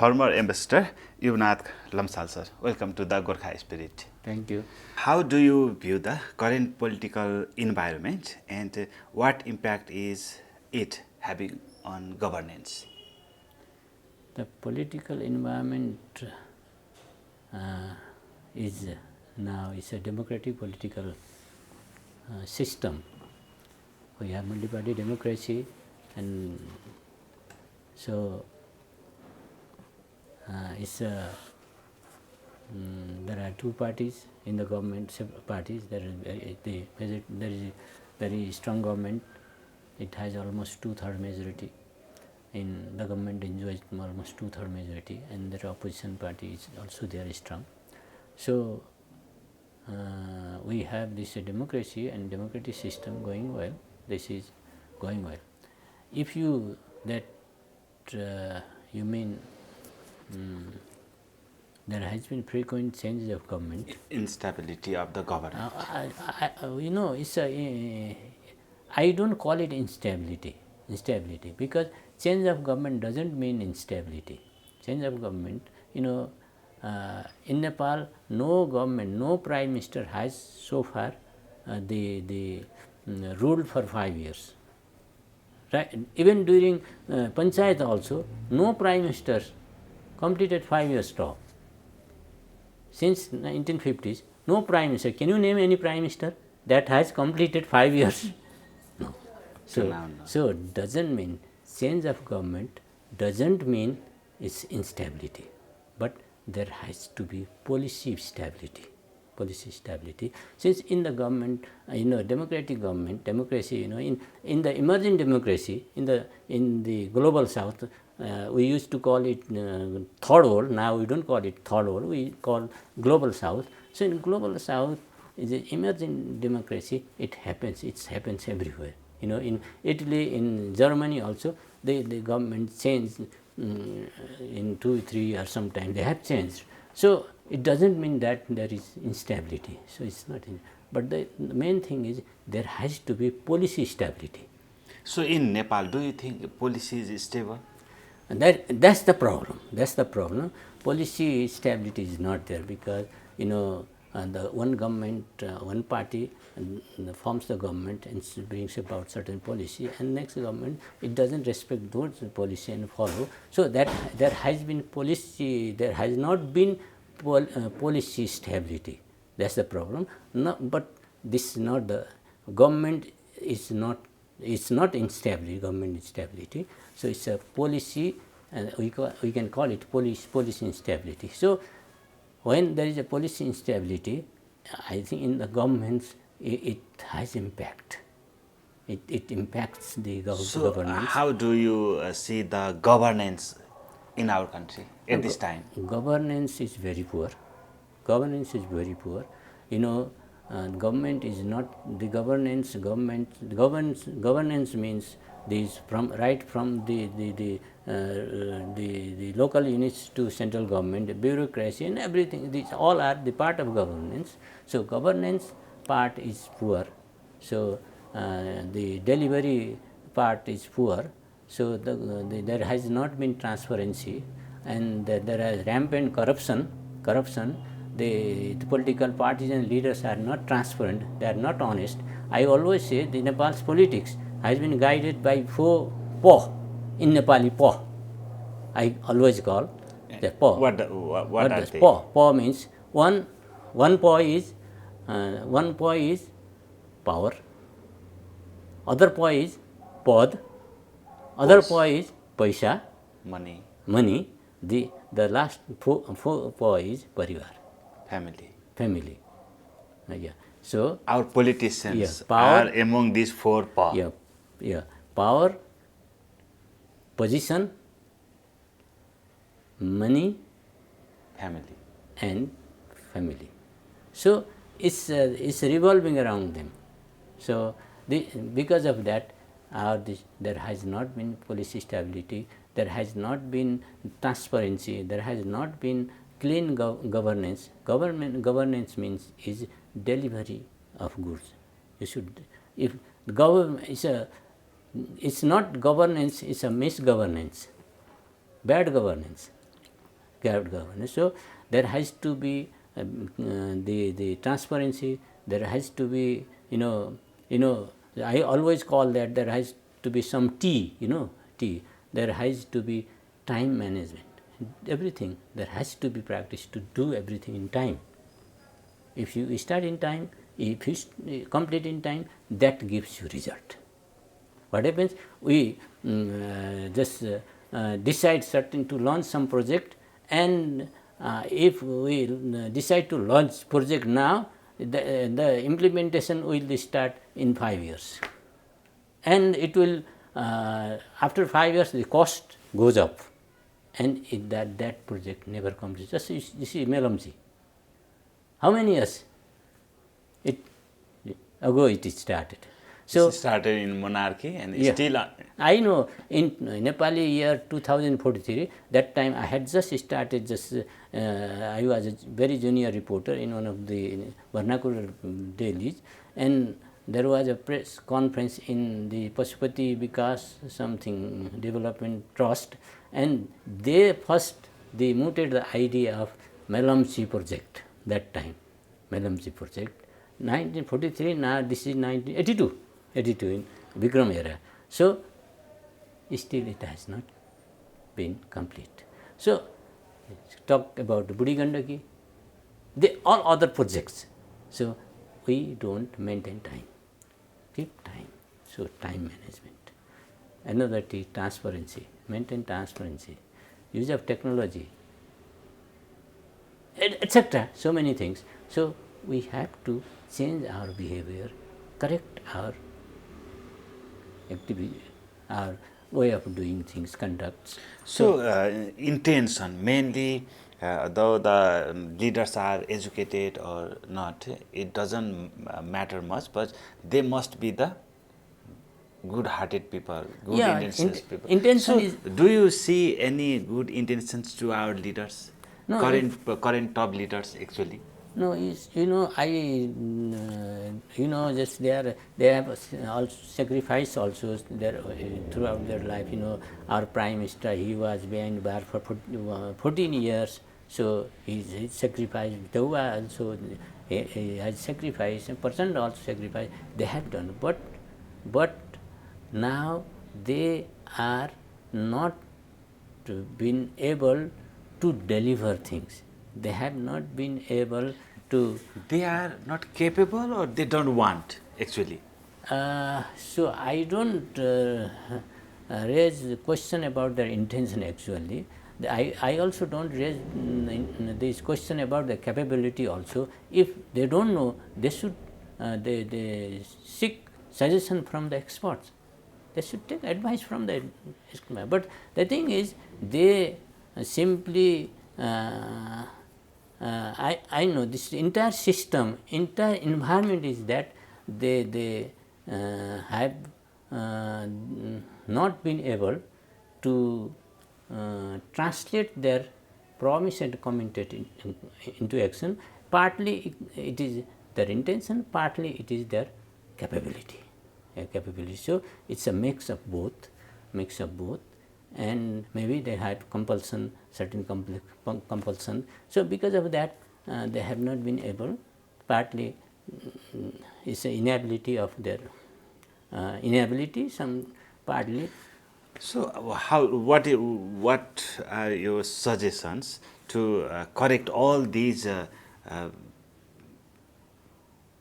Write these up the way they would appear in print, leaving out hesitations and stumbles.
former Ambassador Yubanath Lamsal, sir. Welcome to the Gorkha Spirit. Thank you. How do you view the current political environment and what impact is it having on governance? The political environment is now a democratic political system. We have multi-party democracy, and so there are two parties in the government, parties. There is a very strong government. It has almost 2/3 majority. In the government enjoys almost 2/3 majority, and the opposition party is also there strong. So we have this democracy and democratic system going well. This is going well. If you you mean there has been frequent changes of government. Instability of the government. It's I don't call it instability because change of government doesn't mean instability. Change of government, in Nepal, no government, no prime minister has so far ruled for 5 years. Right? Even during Panchayat also, no prime minister completed 5 years term. Since 1950s, no prime minister. Can you name any prime minister that has completed 5 years? No. So doesn't mean change of government doesn't mean it's instability, but there has to be policy stability. Since in the government, democratic government, democracy, in the emerging democracy, in the global south, we used to call it third world. Now we don't call it third world. We call global south. So in global south, is an emerging democracy. It happens everywhere. In Italy, in Germany also, the government changed in 2-3 years. Sometimes they have changed. So it doesn't mean that there is instability. So it's not. But the main thing is there has to be policy stability. So in Nepal, do you think policy is stable? And that's the problem. Policy stability is not there because the one government, one party forms the government and brings about certain policy, and next government it doesn't respect those policy and follow. So that there has been policy, there has not been policy stability. That's the problem. No, but this is not the government is not. It's not instability, government instability. So it's a policy, and we can call it policy instability. So when there is a policy instability, I think in the governments it has impact. It impacts the governance. So how do you see the governance in our country at this time? Governance is very poor. Governance is not the governance. Governance means these from the local units to central government, the bureaucracy and everything. These all are the part of governance. So governance part is poor. So the delivery part is poor. So there has not been transparency, and there is rampant corruption. The political parties and leaders are not transparent, they are not honest. I always say the Nepal's politics has been guided by 4 PO, in Nepali PO. I always call the PO. What are they? PO? PO means one PO is power, other PO is pod, other PO is paisa, money. The last 4 PO is parivar. Family. Yeah. So our politicians are among these 4 PO. Yeah. Power, position, money, and family. So it's revolving around them. So because of that, there has not been policy stability. There has not been transparency. There has not been clean governance. Governance means is delivery of goods. You should, if government it's not governance, it's a misgovernance, bad governance. good governance. So there has to be the transparency. There has to be I always call that there has to be some T. T. There has to be time management. Everything there has to be practiced to do everything in time. If you start in time, if you complete in time, that gives you result. What happens? We just decide certain to launch some project, and if we decide to launch project now, the implementation will start in 5 years, and it will after 5 years the cost goes up, and that project never comes. Just you see Melamji, how many years ago it started? So it started in monarchy and still I know in Nepali year 2043, that time I had just started, I was a very junior reporter in one of the vernacular dailies, and there was a press conference in the Pashupati Vikas something development trust, and they mooted the idea of Melamchi project that time, Melamchi project, 1943, now this is 1982 in Vikram era. So still it has not been complete. So talk about Budi Gandaki, all other projects. So we don't maintain time, keep time. So time management. Another T, transparency, maintain transparency, use of technology, etc. So many things. So we have to change our behavior, correct our activity, our way of doing things, conducts. So intention, mainly though the leaders are educated or not, it doesn't matter much, but they must be the good-hearted people, good intentions people. Intention so is. Do you see any good intentions to our leaders? No, current top leaders actually. No, just they have also sacrificed also their throughout their life. Our Prime Minister, he was behind bar for 14 years, so he sacrificed. Dawa also he has sacrificed, and person also sacrificed. They have done, but now they are not been able to deliver things. They have not been able to. They are not capable, or they don't want actually. So I don't raise the question about their intention actually. I also don't raise this question about the capability also. If they don't know, they should they seek suggestion from the experts. They should take advice from the experts. But the thing is, they simply I know this entire system, entire environment is that they have not been able to translate their promise and commitment into action. Partly it is their intention, partly it is their capability. So it's a mix of both, and maybe they had compulsion, certain compulsion. So because of that, they have not been able. Partly it's an inability of their inability. Some partly. So what are your suggestions to correct all these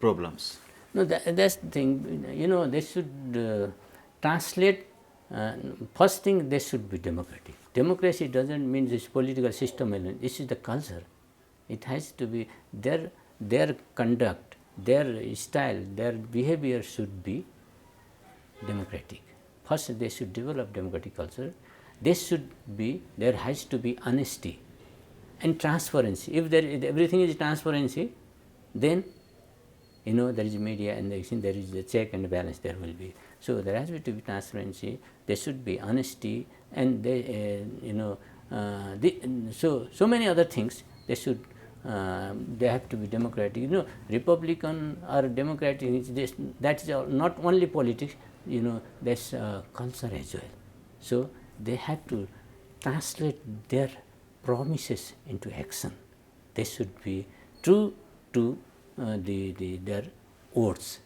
problems? No, that's the thing. They should translate. First thing, they should be democratic. Democracy doesn't mean this political system alone. This is the culture. It has to be their conduct, their style, their behavior should be democratic. First, they should develop democratic culture. There has to be honesty and transparency. If everything is transparency, then there is media and there is the check and balance. There will be. So there has to be transparency. There should be honesty, and so many other things. They have to be democratic. Republican or democratic. That is not only politics. That's culture as well. So they have to translate their promises into action. They should be true to their words.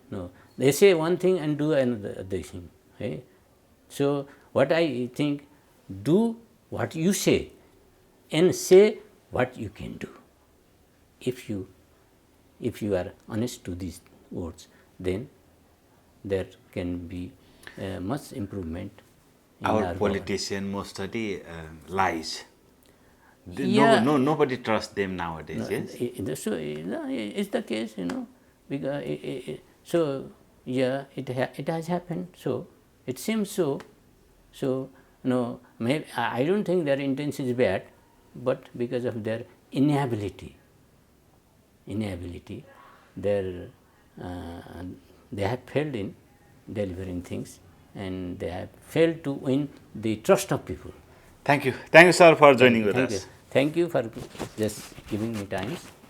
No, they say one thing and do another thing. Okay? So what I think, do what you say and say what you can do. If you are honest to these words, then there can be much improvement in Our government. politician mostly lies. Yeah. Nobody trusts them nowadays. Yes. So it's the case, because so yeah, it has happened. So it seems so. So no, maybe I don't think their intention is bad, but because of their inability, their they have failed in delivering things, and they have failed to win the trust of people. Thank you, sir, for joining with Thank you. us. Thank you for just giving me time.